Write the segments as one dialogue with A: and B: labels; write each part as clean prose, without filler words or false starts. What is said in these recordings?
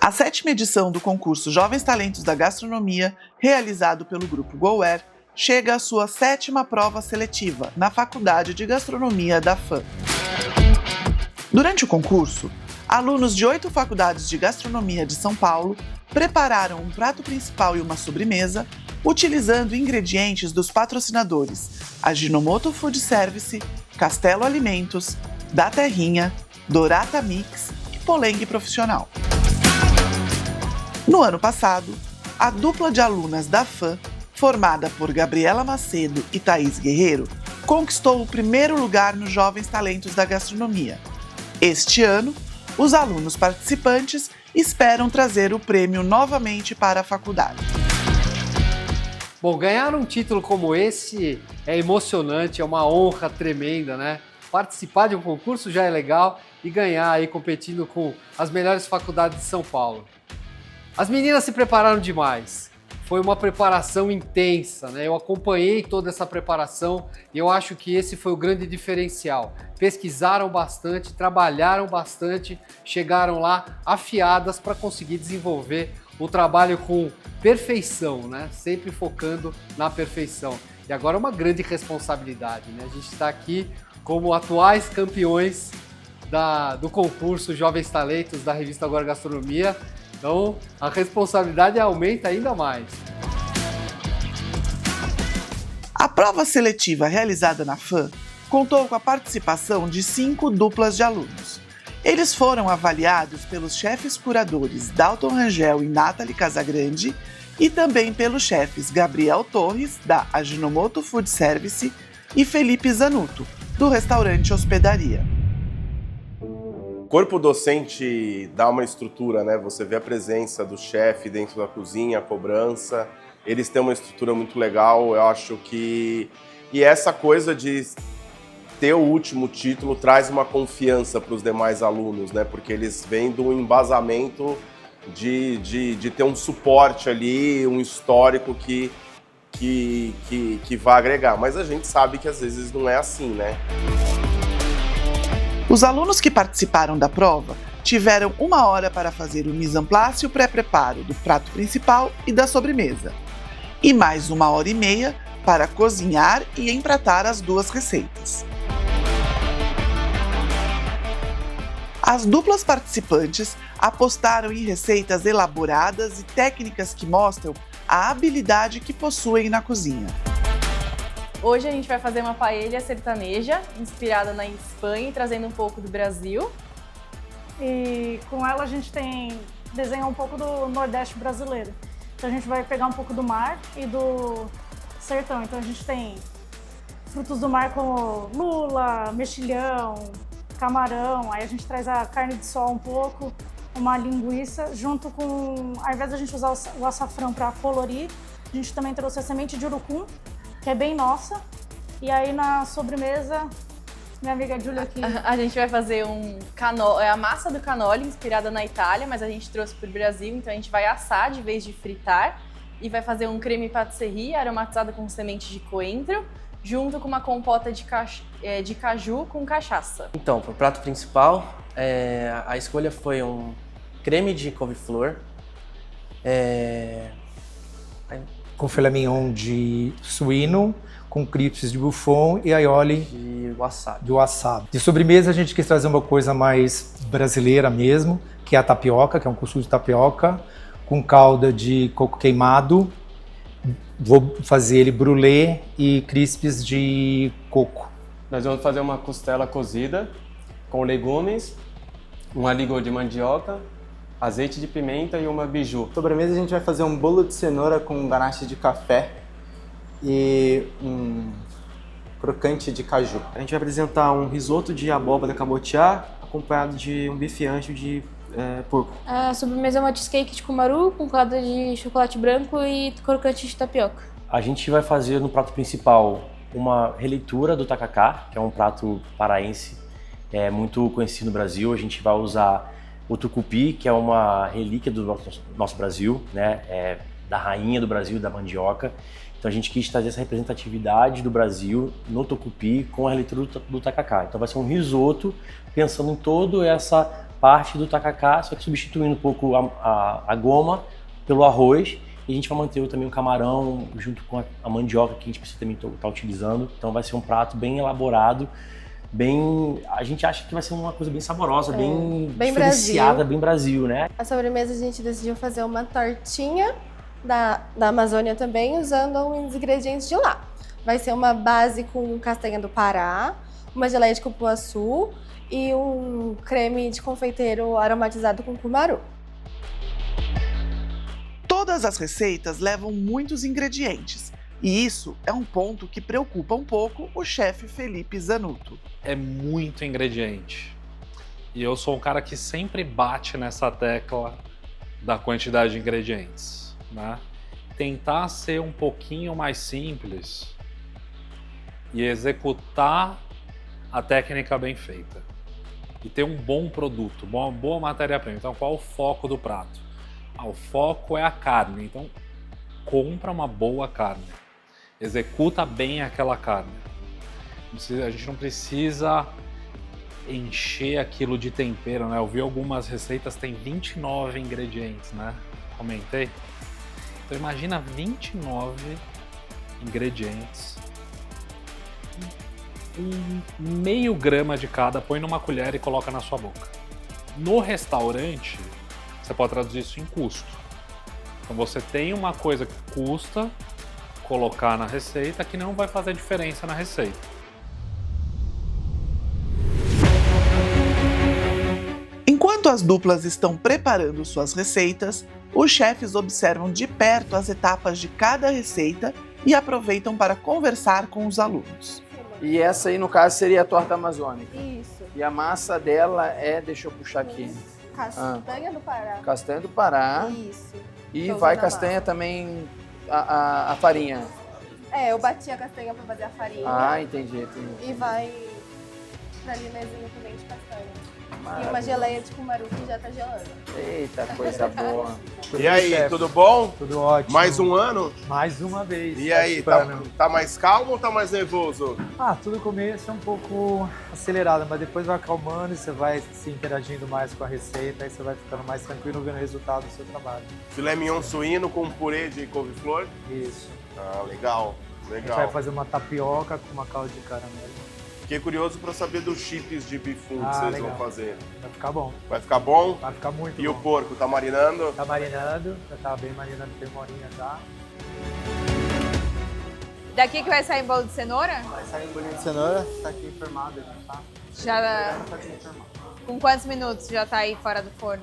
A: A 7ª edição do concurso Jovens Talentos da Gastronomia, realizado pelo Grupo GoWare, chega à sua 7ª prova seletiva na Faculdade de Gastronomia da FAM. Durante o concurso, alunos de 8 faculdades de gastronomia de São Paulo prepararam um prato principal e uma sobremesa, utilizando ingredientes dos patrocinadores Ajinomoto Food Service, Castelo Alimentos, Da Terrinha, Dorata Mix e Poleng Profissional. No ano passado, a dupla de alunas da FAM, formada por Gabriela Macedo e Thaís Guerreiro, conquistou o primeiro lugar nos Jovens Talentos da Gastronomia. Este ano, os alunos participantes esperam trazer o prêmio novamente para a faculdade.
B: Bom, ganhar um título como esse é emocionante, é uma honra tremenda, né? Participar de um concurso já é legal e ganhar aí competindo com as melhores faculdades de São Paulo. As meninas se prepararam demais. Foi uma preparação intensa, né? Eu acompanhei toda essa preparação e eu acho que esse foi o grande diferencial. Pesquisaram bastante, trabalharam bastante, chegaram lá afiadas para conseguir desenvolver o trabalho com perfeição, né? Sempre focando na perfeição. E agora é uma grande responsabilidade, né? A gente está aqui como atuais campeões do concurso Jovens Talentos da revista Agora Gastronomia. Então, a responsabilidade aumenta ainda mais.
A: A prova seletiva realizada na FAM contou com a participação de 5 duplas de alunos. Eles foram avaliados pelos chefes curadores Dalton Rangel e Nathalie Casagrande e também pelos chefes Gabriel Torres, da Ajinomoto Food Service, e Felipe Zanuto, do restaurante Hospedaria.
C: O corpo docente dá uma estrutura, né? Você vê a presença do chefe dentro da cozinha, a cobrança. Eles têm uma estrutura muito legal, eu acho que... E essa coisa de ter o último título traz uma confiança para os demais alunos, né? Porque eles vêm do embasamento de ter um suporte ali, um histórico que vai agregar. Mas a gente sabe que às vezes não é assim, né?
A: Os alunos que participaram da prova tiveram 1 hora para fazer o mise en place e o pré-preparo do prato principal e da sobremesa, e mais 1h30 para cozinhar e empratar as 2 receitas. As duplas participantes apostaram em receitas elaboradas e técnicas que mostram a habilidade que possuem na cozinha.
D: Hoje a gente vai fazer uma paella sertaneja, inspirada na Espanha e trazendo um pouco do Brasil.
E: E com ela a gente desenha um pouco do Nordeste brasileiro. Então a gente vai pegar um pouco do mar e do sertão. Então a gente tem frutos do mar como lula, mexilhão, camarão. Aí a gente traz a carne de sol um pouco, uma linguiça, junto com, ao invés de a gente usar o açafrão para colorir, a gente também trouxe a semente de urucum, que é bem nossa. E aí na sobremesa, minha amiga Júlia aqui...
D: A gente vai fazer a massa do cannoli, inspirada na Itália, mas a gente trouxe para o Brasil, então a gente vai assar de vez de fritar e vai fazer um creme patisserie aromatizado com semente de coentro, junto com uma compota de caju com cachaça.
F: Então, para o prato principal, a escolha foi um creme de couve-flor,
G: com filé mignon de suíno, com crisps de buffon e aioli de wasabi. De sobremesa a gente quis trazer uma coisa mais brasileira mesmo, que é a tapioca, que é um cuscuz de tapioca, com calda de coco queimado. Vou fazer ele brûlée e crisps de coco.
H: Nós vamos fazer uma costela cozida com legumes, um aligot de mandioca, azeite de pimenta e uma biju.
I: Sobremesa a gente vai fazer um bolo de cenoura com ganache de café e um crocante de caju.
J: A gente vai apresentar um risoto de abóbora cabotiá acompanhado de um bife ancho de porco.
K: A sobremesa é uma cheesecake de cumaru com calda de chocolate branco e crocante de tapioca.
L: A gente vai fazer no prato principal uma releitura do tacacá, que é um prato paraense muito conhecido no Brasil. A gente vai usar o tucupi, que é uma relíquia do nosso Brasil, né? Da rainha do Brasil, da mandioca. Então a gente quis trazer essa representatividade do Brasil no tucupi com a releitura do tacacá. Então vai ser um risoto pensando em toda essa parte do tacacá, só que substituindo um pouco a goma pelo arroz. E a gente vai manter também o camarão junto com a mandioca que a gente precisa também estar utilizando. Então vai ser um prato bem elaborado, a gente acha que vai ser uma coisa bem saborosa, bem diferenciada, bem Brasil, né?
M: A sobremesa a gente decidiu fazer uma tortinha da Amazônia também, usando uns ingredientes de lá. Vai ser uma base com castanha do Pará, uma geleia de cupuaçu e um creme de confeiteiro aromatizado com cumaru.
A: Todas as receitas levam muitos ingredientes, e isso é um ponto que preocupa um pouco o chefe Felipe Zanutto.
N: É muito ingrediente. E eu sou um cara que sempre bate nessa tecla da quantidade de ingredientes, né? Tentar ser um pouquinho mais simples e executar a técnica bem feita. E ter um bom produto, uma boa matéria-prima. Então, qual é o foco do prato? O foco é a carne. Então, compra uma boa carne. Executa bem aquela carne. A gente não precisa encher aquilo de tempero, né? Eu vi algumas receitas tem 29 ingredientes, né? Comentei. Então imagina 29 ingredientes. Meio grama de cada, põe numa colher e coloca na sua boca. No restaurante, você pode traduzir isso em custo. Então você tem uma coisa que custa colocar na receita que não vai fazer diferença na receita.
A: Enquanto as duplas estão preparando suas receitas, os chefes observam de perto as etapas de cada receita e aproveitam para conversar com os alunos.
O: E essa aí, no caso, seria a torta amazônica.
M: Isso.
O: E a massa dela é, deixa eu puxar aqui.
M: Castanha do Pará.
O: Castanha do Pará.
M: Isso.
O: E vai castanha também, a farinha.
M: Eu bati a castanha para fazer a farinha.
O: Ah, entendi.
M: E vai pralinezinho também de castanha.
O: Maravilha.
M: E uma geleia de cumaru que já tá gelando.
O: Eita, coisa boa.
C: E aí, tudo bom?
G: Tudo ótimo.
C: Mais um ano?
G: Mais uma vez.
C: E aí, tá mais calmo ou tá mais nervoso?
G: Tudo começo é um pouco acelerado, mas depois vai acalmando e você vai se interagindo mais com a receita, aí você vai ficando mais tranquilo vendo o resultado do seu trabalho.
C: Filé mignon suíno com purê de couve-flor?
G: Isso.
C: Ah, legal,
G: A gente vai fazer uma tapioca com uma calda de caramelo.
C: Fiquei curioso para saber dos chips de bifum que vocês vão fazer.
G: Vai ficar bom.
C: Vai ficar bom?
G: Vai ficar muito bom.
C: E o porco, tá marinando?
G: Tá marinando, já tá bem marinando, tem uma horinha já.
P: Daqui que vai sair bolo de cenoura?
I: Vai sair um bolinho de cenoura, tá aqui informado, tá?
P: Já. Com quantos minutos já tá aí fora do forno?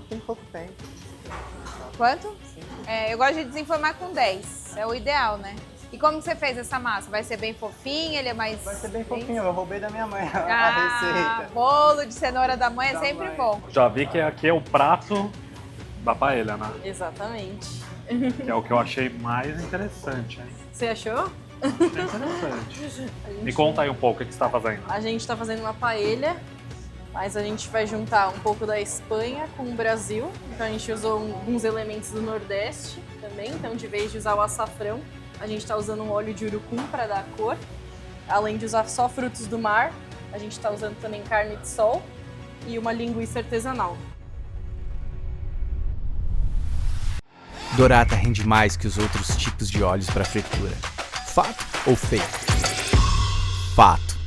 I: Tem pouco tempo.
P: Quanto? Eu gosto de desenformar com 10, é o ideal, né? E como você fez essa massa? Vai ser bem fofinho? Ele é mais...
I: Vai ser bem fofinho, eu roubei da minha mãe a receita.
P: Bolo de cenoura da mãe é sempre bom.
N: Já vi que aqui é o prato da paella, né?
D: Exatamente.
N: Que é o que eu achei mais interessante, hein?
D: Você achou?
N: Achei interessante. Me conta aí um pouco o que você está fazendo.
D: A gente está fazendo uma paella, mas a gente vai juntar um pouco da Espanha com o Brasil. Então a gente usou alguns elementos do Nordeste também. Então, de vez de usar o açafrão, a gente está usando um óleo de urucum para dar cor. Além de usar só frutos do mar, a gente está usando também carne de sol e uma linguiça artesanal.
Q: Dorata rende mais que os outros tipos de óleos para fritura. Fato ou fake? Fato.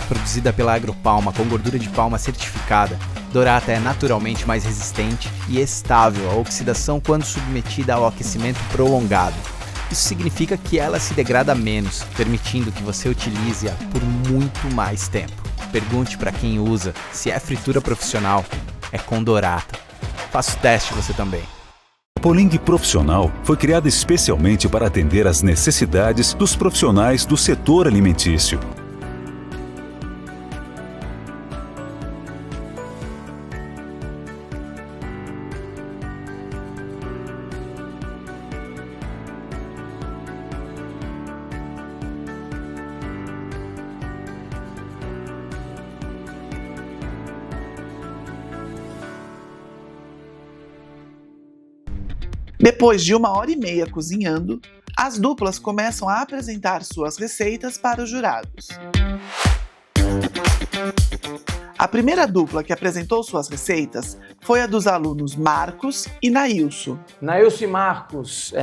Q: Produzida pela Agropalma com gordura de palma certificada, Dorata é naturalmente mais resistente e estável à oxidação quando submetida ao aquecimento prolongado. Isso significa que ela se degrada menos, permitindo que você utilize-a por muito mais tempo. Pergunte para quem usa se é fritura profissional. É com Dorata. Faça o teste você também.
R: A Poling Profissional foi criada especialmente para atender às necessidades dos profissionais do setor alimentício.
A: Depois de 1h30 cozinhando, as duplas começam a apresentar suas receitas para os jurados. A primeira dupla que apresentou suas receitas foi a dos alunos Marcos e Nailson.
O: Nailson e Marcos,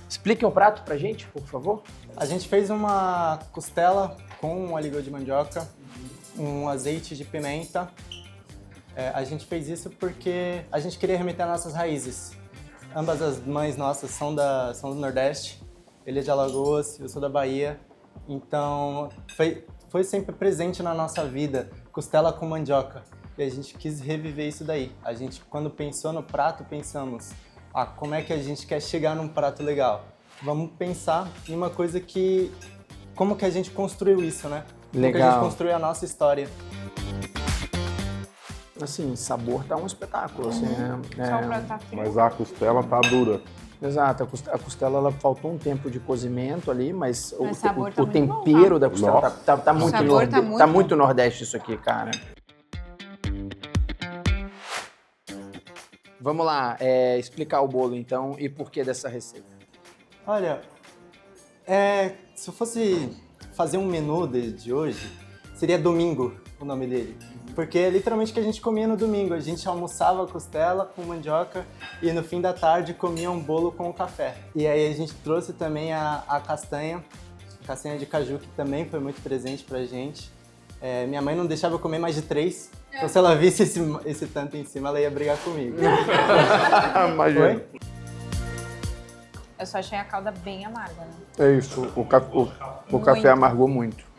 O: expliquem o prato pra gente, por favor.
I: A gente fez uma costela com um aligot de mandioca, um azeite de pimenta. A gente fez isso porque a gente queria remeter às nossas raízes. Ambas as mães nossas são do Nordeste. Ele é de Alagoas, eu sou da Bahia. Então, foi sempre presente na nossa vida, costela com mandioca. E a gente quis reviver isso daí. A gente, quando pensou no prato, pensamos, como é que a gente quer chegar num prato legal? Vamos pensar em uma coisa como que a gente construiu isso, né? Como que a gente construiu a nossa história.
O: Assim, sabor tá um espetáculo, assim, né?
S: Mas a costela tá dura.
O: Exato, a costela ela faltou um tempo de cozimento ali, mas
P: sabor tá
O: o
P: muito
O: tempero
P: bom,
O: da costela tá muito muito nordeste isso aqui, cara. Vamos lá, explicar o bolo então e por que dessa receita.
I: Olha, se eu fosse fazer um menu de hoje, seria domingo o nome dele. Porque é literalmente o que a gente comia no domingo. A gente almoçava costela com mandioca e no fim da tarde comia um bolo com café. E aí a gente trouxe também a castanha de caju, que também foi muito presente pra gente. Minha mãe não deixava eu comer mais de 3. Então se ela visse esse tanto em cima, ela ia brigar comigo.
S: Imagina.
P: Eu só achei a calda bem amarga, né?
S: É isso, o café amargou muito.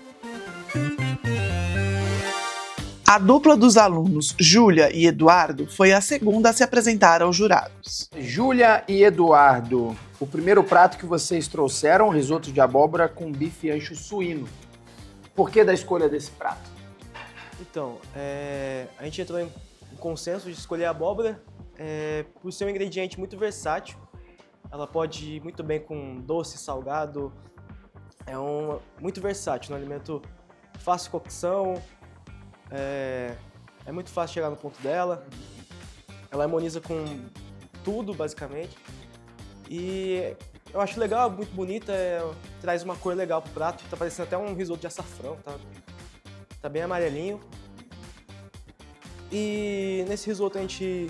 A: A dupla dos alunos Júlia e Eduardo foi a segunda a se apresentar aos jurados.
O: Júlia e Eduardo, o primeiro prato que vocês trouxeram, risoto de abóbora com bife ancho suíno. Por que da escolha desse prato?
J: Então, a gente entrou em consenso de escolher a abóbora por ser um ingrediente muito versátil. Ela pode ir muito bem com doce, salgado. Muito versátil, um alimento fácil de cocção. É muito fácil chegar no ponto dela. Ela harmoniza com tudo, basicamente. E eu acho legal, muito bonita, traz uma cor legal pro prato. Tá parecendo até um risoto de açafrão, tá bem amarelinho. E nesse risoto a gente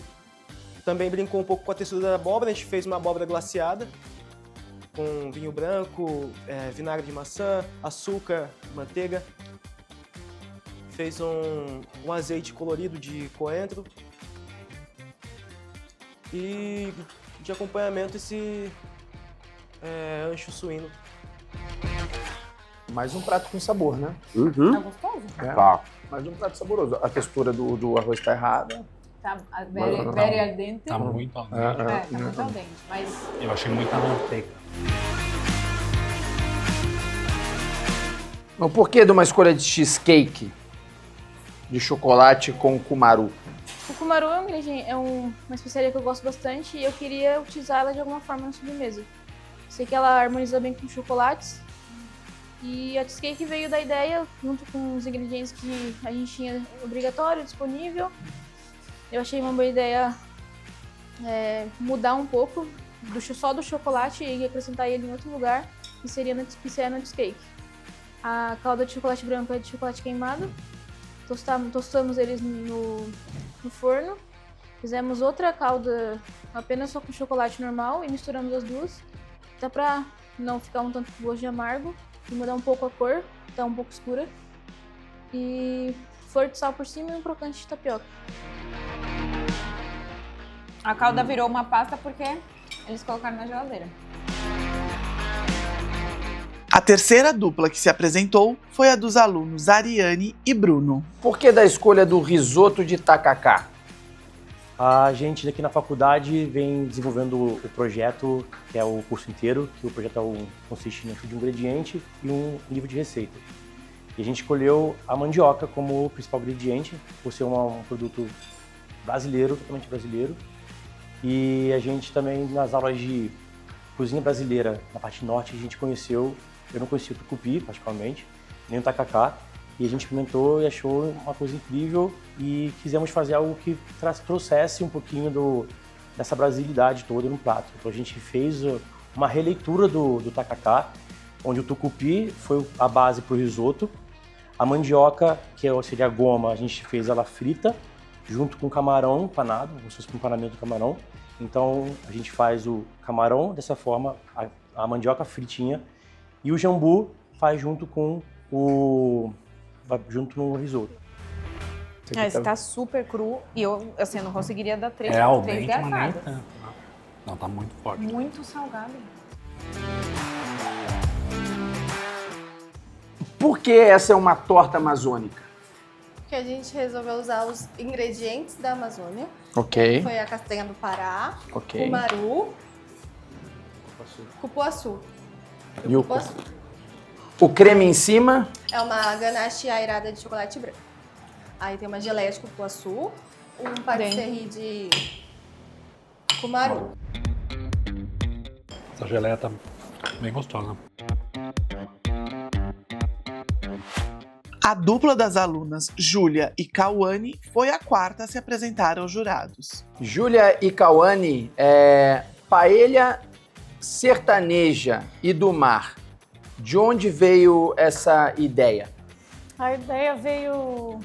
J: também brincou um pouco com a textura da abóbora. A gente fez uma abóbora glaciada com vinho branco, vinagre de maçã, açúcar, manteiga. Fez um azeite colorido de coentro. E de acompanhamento esse ancho suíno.
O: Mais um prato com sabor, né?
P: Tá gostoso?
S: Tá.
O: Mais um prato saboroso. A textura do arroz tá errada.
P: Tá very al dente.
N: Tá muito al dente.
P: Tá muito al dente, mas...
N: Eu achei muita manteiga.
O: O porquê de uma escolha de cheesecake de chocolate com cumaru?
K: O cumaru é uma especiaria que eu gosto bastante e eu queria utilizar ela de alguma forma na sobremesa. Sei que ela harmoniza bem com chocolates. E a cheesecake veio da ideia, junto com os ingredientes que a gente tinha obrigatório, disponível. Eu achei uma boa ideia mudar um pouco só do chocolate e acrescentar ele em outro lugar, que seria na cheesecake. A calda de chocolate branco é de chocolate queimado. Tostamos eles no forno. Fizemos outra calda apenas só com chocolate normal e misturamos as duas. Dá pra não ficar um tanto com gosto de amargo e mudar um pouco a cor, tá um pouco escura. E flor de sal por cima e um crocante de tapioca.
P: A calda virou uma pasta porque eles colocaram na geladeira.
A: A terceira dupla que se apresentou foi a dos alunos Ariane e Bruno.
O: Por que da escolha do risoto de tacacá?
L: A gente aqui na faculdade vem desenvolvendo o projeto, que é o curso inteiro, que o projeto consiste em um ingrediente e um livro de receita. E a gente escolheu a mandioca como principal ingrediente, por ser um produto brasileiro, totalmente brasileiro. E a gente também, nas aulas de cozinha brasileira, na parte norte, a gente conheceu, eu não conhecia o tucupi, particularmente, nem o tacacá, e a gente experimentou e achou uma coisa incrível e quisemos fazer algo que trouxesse um pouquinho dessa brasilidade toda no prato. Então a gente fez uma releitura do tacacá, onde o tucupi foi a base para o risoto, A mandioca, que seria a goma, a gente fez ela frita, junto com camarão empanado, como se fosse um empanamento do camarão. Então, a gente faz o camarão dessa forma, a mandioca fritinha, e o jambu faz junto com junto no risoto.
P: Esse tá super cru e eu, assim, eu não conseguiria dar 3
N: Realmente,
P: garfadas.
N: Não, tá muito forte.
P: Muito salgado.
O: Por que essa é uma torta amazônica?
M: Porque a gente resolveu usar os ingredientes da Amazônia.
O: Ok.
M: Foi a castanha do Pará,
O: Ok.
M: cumaru, cupuaçu.
O: E o creme em cima?
M: É uma ganache aerada de chocolate branco. Aí tem uma geleia de cupuaçu, um patisserie de cumaru.
N: Essa geleia tá bem gostosa.
A: A dupla das alunas, Júlia e Cauane, foi a quarta a se apresentar aos jurados.
O: Júlia e Cauane, paella sertaneja e do mar. De onde veio essa ideia?
E: A ideia veio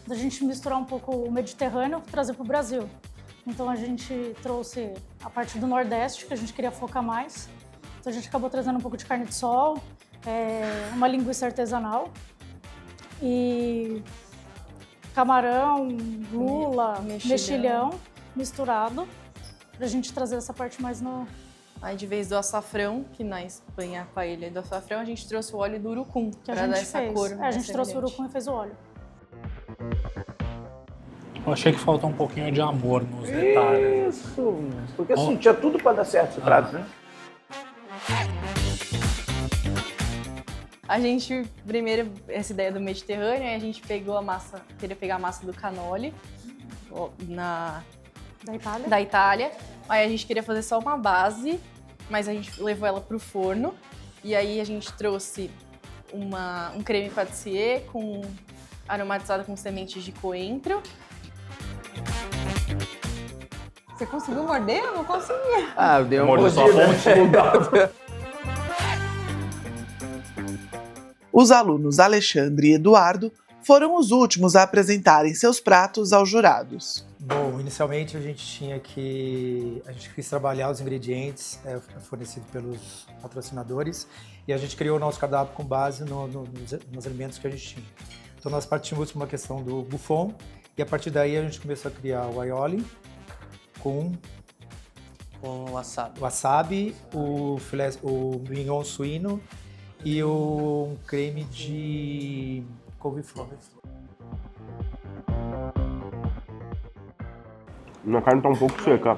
E: da gente misturar um pouco o Mediterrâneo e trazer para o Brasil. Então a gente trouxe a parte do Nordeste, que a gente queria focar mais. Então a gente acabou trazendo um pouco de carne de sol, uma linguiça artesanal e camarão, lula, mexilhão misturado, para a gente trazer essa parte mais no...
D: Aí, de vez do açafrão, que na Espanha a paella é do açafrão, a gente trouxe o óleo do urucum, para dar essa cor.
E: A gente trouxe o urucum e fez o óleo.
N: Eu achei que faltou um pouquinho de amor nos detalhes.
O: Isso, porque assim, tinha tudo para dar certo esse prato, né?
D: A gente, primeiro, essa ideia do Mediterrâneo, aí a gente pegou a massa, queria pegar a massa do cannoli da Itália. Aí a gente queria fazer só uma base, mas a gente levou ela pro forno. E aí a gente trouxe um creme pâtissier aromatizado com sementes de coentro.
P: Você conseguiu morder? Eu não consegui.
O: Ah, eu dei uma mordida.
A: Os alunos Alexandre e Eduardo foram os últimos a apresentarem seus pratos aos jurados.
G: Bom, inicialmente a gente quis trabalhar os ingredientes fornecidos pelos patrocinadores e a gente criou o nosso cardápio com base nos alimentos que a gente tinha. Então nós partimos de uma questão do buffon e a partir daí a gente começou a criar o aioli com
F: o
G: wasabi, o mignon suíno e um creme de couve-flor.
S: Minha carne tá um pouco seca.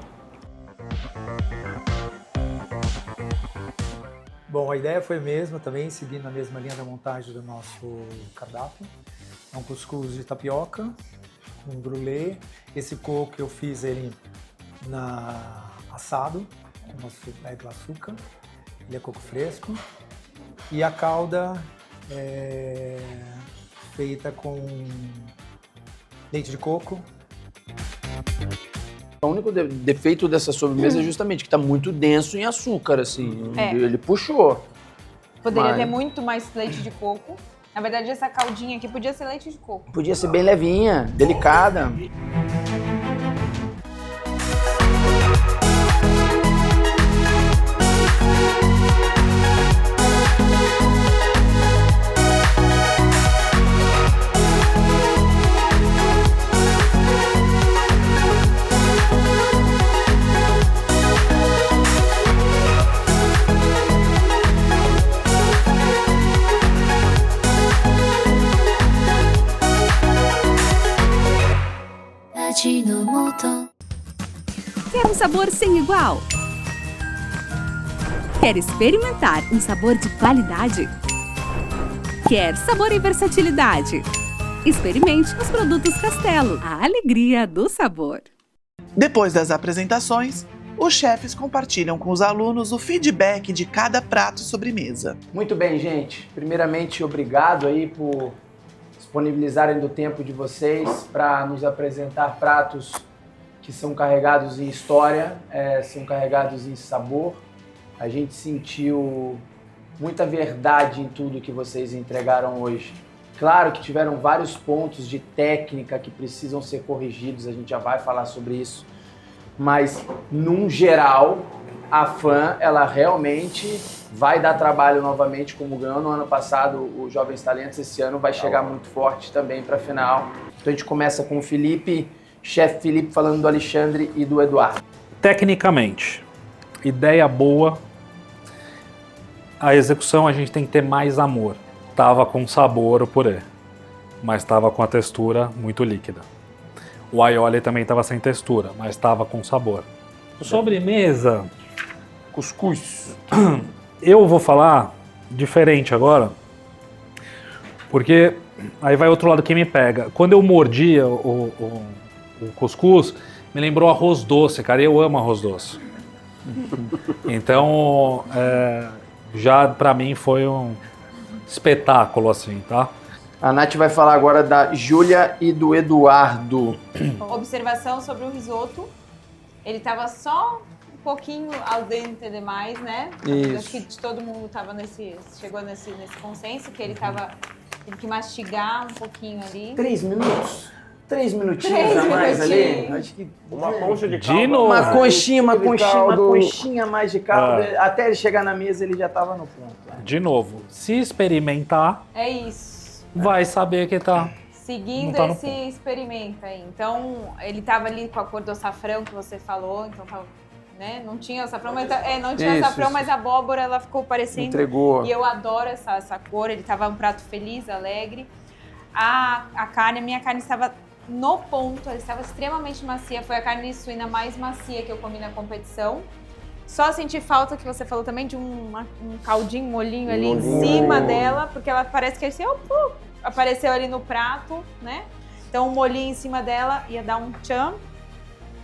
G: Bom, a ideia foi a mesma também, seguindo a mesma linha da montagem do nosso cardápio. É um cuscuz de tapioca, um brulê. Esse coco eu fiz ele assado, com açúcar. Ele é coco fresco. E a calda é feita com leite de coco.
O: O único defeito dessa sobremesa é justamente que tá muito denso em açúcar, assim. Ele puxou.
P: Poderia ter muito mais leite de coco. Na verdade, essa caldinha aqui podia ser leite de coco.
O: Podia ser bem levinha, delicada.
T: Quer um sabor sem igual? Quer experimentar um sabor de qualidade? Quer sabor e versatilidade? Experimente os produtos Castelo, a alegria do sabor.
A: Depois das apresentações, os chefes compartilham com os alunos o feedback de cada prato e sobremesa.
O: Muito bem, gente. Primeiramente, obrigado aí por disponibilizarem do tempo de vocês para nos apresentar pratos que são carregados em história, são carregados em sabor. A gente sentiu muita verdade em tudo que vocês entregaram hoje. Claro que tiveram vários pontos de técnica que precisam ser corrigidos, a gente já vai falar sobre isso. Mas, num geral, a Fun, ela realmente vai dar trabalho novamente, como ganhou no ano passado o Jovens Talentos. Esse ano vai chegar muito forte também para a final. Então a gente começa com o Felipe, chefe Felipe, falando do Alexandre e do Eduardo.
N: Tecnicamente, ideia boa, a execução a gente tem que ter mais amor. Tava com sabor o purê, mas tava com a textura muito líquida. O aioli também tava sem textura, mas tava com sabor. Sobremesa,
O: cuscuz.
N: Eu vou falar diferente agora, porque aí vai outro lado que me pega. Quando eu mordia o cuscuz, me lembrou arroz doce, cara, e eu amo arroz doce. Então, já pra mim foi um espetáculo, assim, tá?
O: A Nath vai falar agora da Júlia e do Eduardo.
P: Observação sobre o risoto. Ele tava só um pouquinho al dente demais, né?
O: Isso.
P: Acho que todo mundo chegou nesse consenso que ele teve que mastigar um pouquinho ali.
O: 3 minutos. 3 minutinhos a mais ali. Acho que
C: uma concha de
N: caldo.
O: Uma conchinha a mais de caldo. Até ele chegar na mesa, ele já tava no ponto.
N: De novo, se experimentar,
P: É isso.
N: vai saber que tá.
P: Seguindo
N: não tá no
P: esse experimento aí. Então, ele tava ali com a cor do açafrão que você falou, então tava, né? Não tinha açafrão, mas não tinha açafrão, mas a abóbora ela ficou parecendo.
O: Entregou.
P: E eu adoro essa cor. Ele tava um prato feliz, alegre. A minha carne estava no ponto, ela estava extremamente macia. Foi a carne suína mais macia que eu comi na competição. Só senti falta, que você falou também, de um caldinho, um molhinho ali em cima dela, porque ela parece que assim, apareceu ali no prato, né? Então um molhinho em cima dela ia dar um tchan.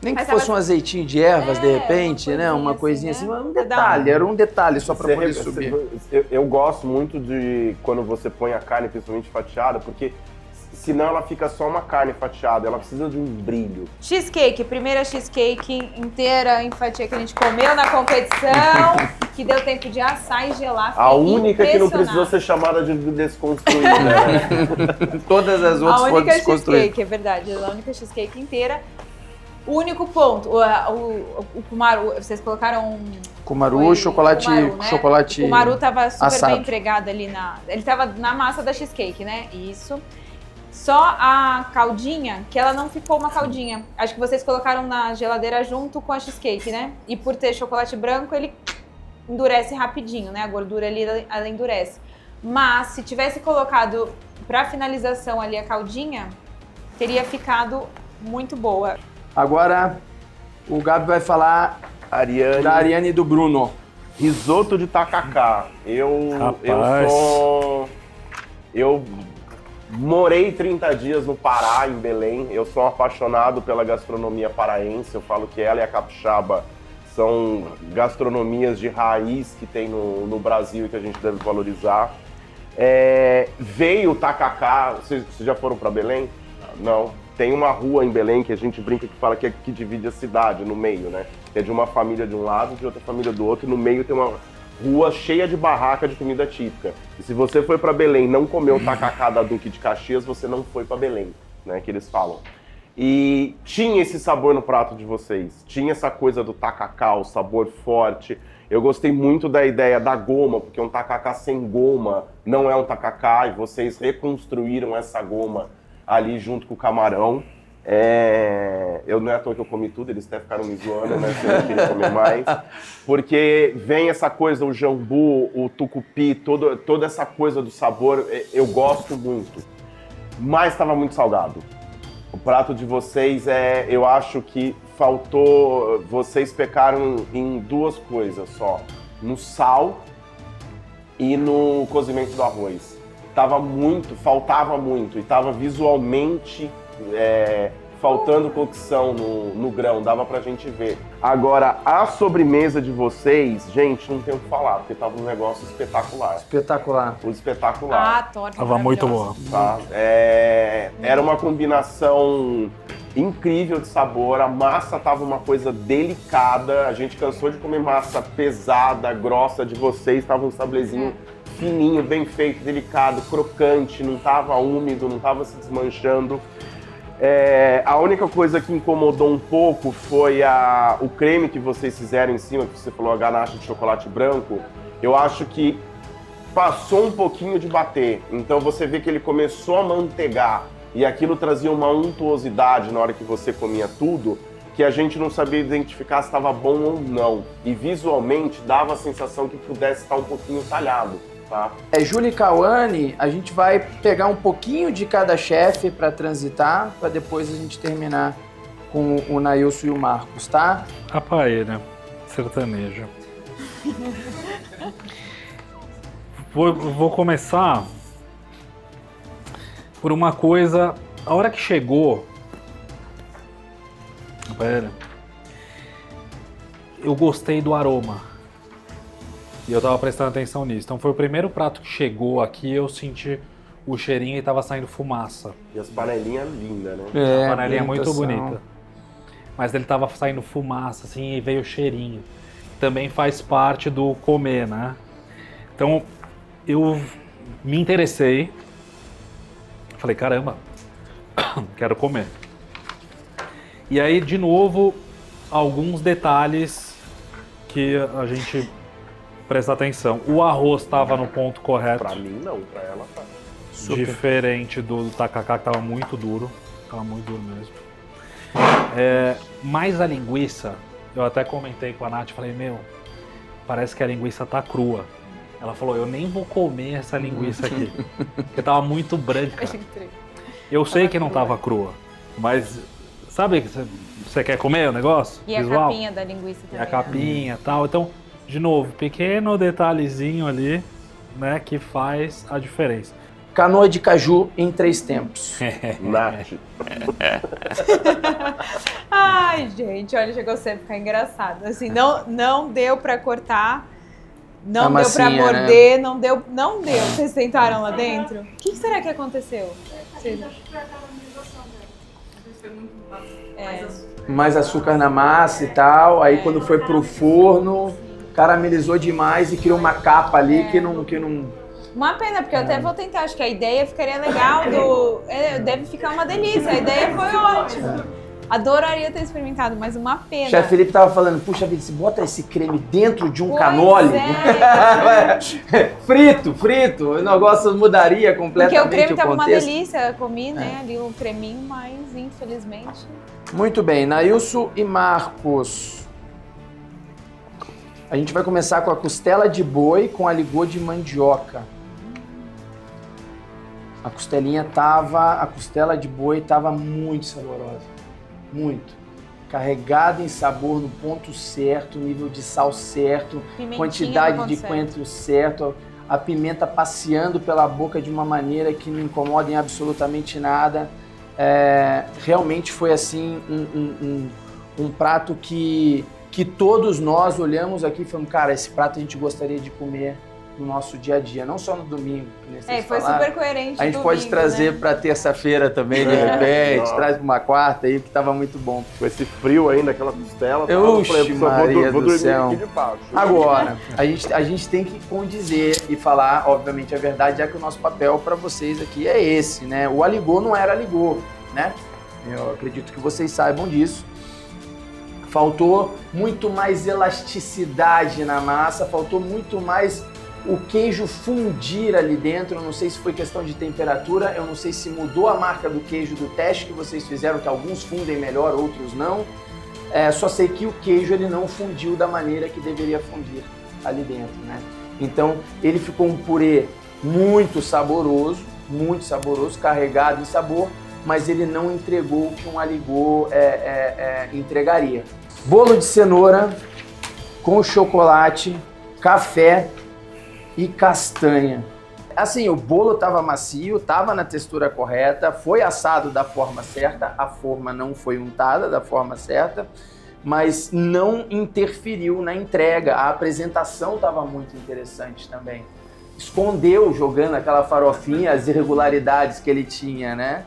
O: Nem que fosse um azeitinho de ervas, de repente, né? Uma coisinha assim, um detalhe, era um detalhe só para poder subir.
C: Eu gosto muito de quando você põe a carne, principalmente fatiada, porque senão ela fica só uma carne fatiada, ela precisa de um brilho.
P: Cheesecake, primeira cheesecake inteira em fatia que a gente comeu na competição, que deu tempo de assar e gelar.
C: A única que não precisou ser chamada de desconstruída, né?
O: Todas as outras foram desconstruídas.
P: A única cheesecake, é verdade, a única cheesecake inteira. O único ponto, o kumaru, vocês colocaram...
O: Kumaru, chocolate,
P: né?
O: chocolate
P: O kumaru tava super
O: assado.
P: bem empregado ali ele tava na massa da cheesecake, né? Isso. Só a caldinha, que ela não ficou uma caldinha. Acho que vocês colocaram na geladeira junto com a cheesecake, né? E por ter chocolate branco, ele endurece rapidinho, né? A gordura ali, ela endurece. Mas se tivesse colocado pra finalização ali a caldinha, teria ficado muito boa.
O: Agora, o Gabi vai falar da Ariane e do Bruno.
C: Risoto de tacacá. Eu morei 30 dias no Pará, em Belém. Eu sou apaixonado pela gastronomia paraense. Eu falo que ela e a capixaba são gastronomias de raiz que tem no Brasil e que a gente deve valorizar. Veio o tacacá. Vocês já foram para Belém? Não. Tem uma rua em Belém que a gente brinca que fala que divide a cidade no meio, né? Que é de uma família de um lado e de outra família do outro. E no meio tem uma rua cheia de barraca de comida típica. E se você foi para Belém e não comeu o tacacá da Duque de Caxias, você não foi para Belém, né? Que eles falam. E tinha esse sabor no prato de vocês. Tinha essa coisa do tacacá, o sabor forte. Eu gostei muito da ideia da goma, porque um tacacá sem goma não é um tacacá. E vocês reconstruíram essa goma ali junto com o camarão. Eu não é à toa que eu comi tudo, eles até ficaram me zoando, né? Se eu não queria comer mais. Porque vem essa coisa, o jambu, o tucupi, toda essa coisa do sabor, eu gosto muito. Mas estava muito salgado. O prato de vocês eu acho que faltou, vocês pecaram em duas coisas só. No sal e no cozimento do arroz. Faltava muito, e tava visualmente faltando cocção no grão, dava pra gente ver. Agora, a sobremesa de vocês, gente, não tem o que falar, porque tava um negócio espetacular.
O: Espetacular.
C: Espetacular.
P: A torta
N: tava muito boa.
C: Tá? Era uma combinação incrível de sabor, a massa tava uma coisa delicada, a gente cansou de comer massa pesada, grossa de vocês, tava um sablezinho fininho, bem feito, delicado, crocante, não estava úmido, não estava se desmanchando. A única coisa que incomodou um pouco foi o creme que vocês fizeram em cima, que você falou, a ganache de chocolate branco. Eu acho que passou um pouquinho de bater, então você vê que ele começou a manteigar e aquilo trazia uma untuosidade na hora que você comia tudo, que a gente não sabia identificar se estava bom ou não. E visualmente dava a sensação que pudesse estar um pouquinho talhado. Tá?
O: Júlia e Cauane, a gente vai pegar um pouquinho de cada chefe para transitar, para depois a gente terminar com o Nailson e o Marcos, tá?
N: A paella sertaneja. Vou começar por uma coisa. A hora que chegou a paella, eu gostei do aroma. E eu tava prestando atenção nisso. Então foi o primeiro prato que chegou aqui, eu senti o cheirinho e tava saindo fumaça.
C: E as panelinhas lindas, né?
N: A panelinha muito bonita. Mas ele tava saindo fumaça, assim, e veio o cheirinho. Também faz parte do comer, né? Então, eu me interessei. Falei, caramba, quero comer. E aí, de novo, alguns detalhes que a gente presta atenção. O arroz estava no ponto correto.
C: Pra mim não, pra ela tá.
N: Super. Diferente do tacacá, que tava muito duro. Tava muito duro mesmo. Mas a linguiça, eu até comentei com a Nath, falei, parece que a linguiça tá crua. Ela falou, eu nem vou comer essa linguiça aqui, porque tava muito branca. Eu sei que não tava crua, mas sabe que você quer comer o negócio?
P: E
N: visual?
P: A capinha da linguiça também.
N: E a capinha e tal, então... De novo, pequeno detalhezinho ali, né, que faz a diferença.
O: Canoa de caju em 3 tempos.
C: Nath.
P: Ai, gente, olha, chegou a ficar engraçado. Assim, não deu pra cortar, não deu pra morder, né? não deu. Vocês tentaram lá dentro? O que será que aconteceu?
O: Mais açúcar na massa e tal, aí quando foi pro forno... caramelizou demais e criou uma capa ali que não...
P: Uma pena, porque eu até vou tentar, acho que a ideia ficaria legal, deve ficar uma delícia, a ideia foi ótima. Adoraria ter experimentado, mas uma pena.
O: O chefe Felipe tava falando, puxa vida, se bota esse creme dentro de um canole, frito, o negócio mudaria completamente o contexto.
P: Porque o creme tava uma delícia, eu comi, né, ali o creminho, mas infelizmente...
O: Muito bem, Nailson e Marcos. A gente vai começar com a costela de boi com aligô de mandioca. A costela de boi tava muito saborosa, muito. Carregada em sabor no ponto certo, nível de sal certo, quantidade de coentro certo, a pimenta passeando pela boca de uma maneira que não incomoda em absolutamente nada. Realmente foi assim um prato que todos nós olhamos aqui e falamos, cara, esse prato a gente gostaria de comer no nosso dia a dia, não só no domingo.
P: Foi super coerente.
O: A gente pode trazer para terça-feira também, de repente, traz para uma quarta aí, que tava muito bom.
C: Com esse frio ainda, aquela costela,
O: Oxi, Maria
C: vou
O: do
C: dormir
O: céu.
C: aqui de baixo.
O: Agora, a gente tem que condizer e falar, obviamente, a verdade, já que o nosso papel para vocês aqui é esse, né? O aligô não era aligô, né? Eu acredito que vocês saibam disso. Faltou muito mais elasticidade na massa, faltou muito mais o queijo fundir ali dentro. Eu não sei se foi questão de temperatura, eu não sei se mudou a marca do queijo do teste que vocês fizeram, que alguns fundem melhor, outros não. Só sei que o queijo ele não fundiu da maneira que deveria fundir ali dentro, né? Então ele ficou um purê muito saboroso, carregado em sabor, mas ele não entregou o que um aligô entregaria. Bolo de cenoura com chocolate, café e castanha. Assim, o bolo estava macio, estava na textura correta, foi assado da forma certa, a forma não foi untada da forma certa, mas não interferiu na entrega. A apresentação estava muito interessante também. Escondeu, jogando aquela farofinha, as irregularidades que ele tinha, né?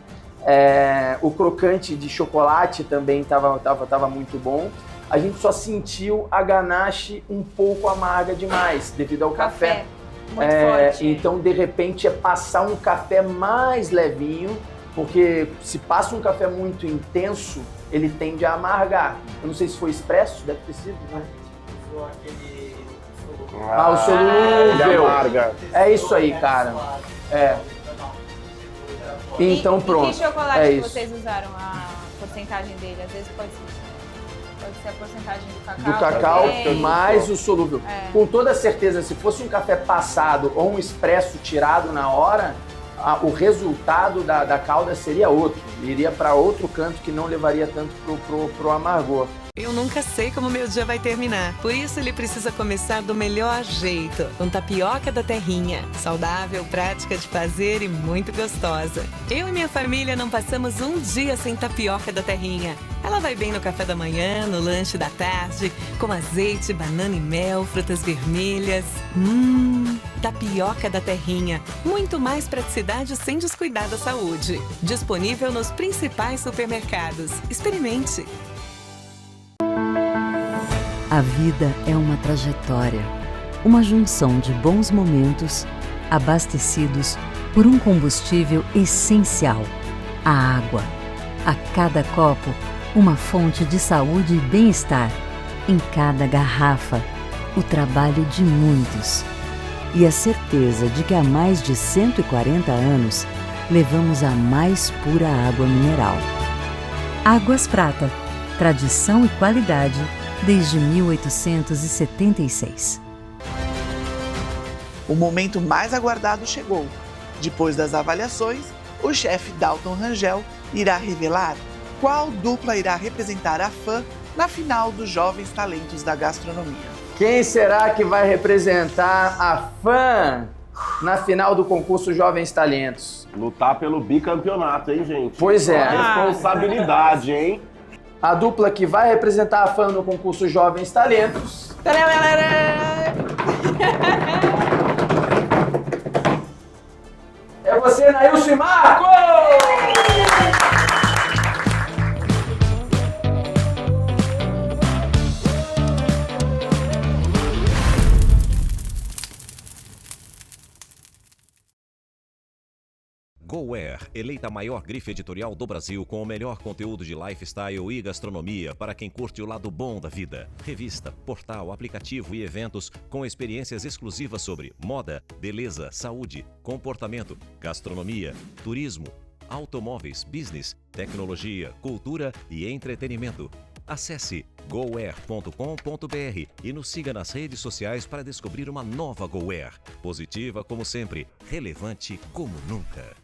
O: O crocante de chocolate também estava muito bom. A gente só sentiu a ganache um pouco amarga demais, devido ao café.
D: Muito forte.
O: Então, de repente, é passar um café mais levinho, porque se passa um café muito intenso, ele tende a amargar. Eu não sei se foi expresso, deve ter sido, né? O solúvel. É isso aí, cara. Então, pronto.
P: E que chocolate que vocês usaram, a porcentagem dele? Às vezes pode ser a porcentagem do cacau.
O: Mais o solúvel. Com toda certeza, se fosse um café passado ou um expresso tirado na hora, o resultado da calda seria outro. Iria para outro canto que não levaria tanto pro amargor.
U: Eu nunca sei como meu dia vai terminar. Por isso ele precisa começar do melhor jeito, com tapioca da terrinha. Saudável, prática de fazer e muito gostosa. Eu e minha família não passamos um dia sem tapioca da terrinha. Ela vai bem no café da manhã, no lanche da tarde, com azeite, banana e mel, frutas vermelhas. Tapioca da terrinha. Muito mais praticidade sem descuidar da saúde. Disponível nos principais supermercados. Experimente.
V: A vida é uma trajetória, uma junção de bons momentos abastecidos por um combustível essencial, a água. A cada copo, uma fonte de saúde e bem-estar. Em cada garrafa, o trabalho de muitos. E a certeza de que há mais de 140 anos, levamos a mais pura água mineral. Águas Prata, tradição e qualidade desde 1876.
A: O momento mais aguardado chegou. Depois das avaliações, o chefe Dalton Rangel irá revelar qual dupla irá representar a FAM na final dos Jovens Talentos da Gastronomia.
O: Quem será que vai representar a FAM na final do concurso Jovens Talentos?
C: Lutar pelo bicampeonato, hein, gente?
O: Pois é.
C: Responsabilidade, hein?
O: A dupla que vai representar a FAM no concurso Jovens Talentos. É você, Nailson e Marco!
W: GoWare, eleita a maior grife editorial do Brasil com o melhor conteúdo de lifestyle e gastronomia para quem curte o lado bom da vida. Revista, portal, aplicativo e eventos com experiências exclusivas sobre moda, beleza, saúde, comportamento, gastronomia, turismo, automóveis, business, tecnologia, cultura e entretenimento. Acesse goware.com.br e nos siga nas redes sociais para descobrir uma nova GoWare. Positiva como sempre, relevante como nunca.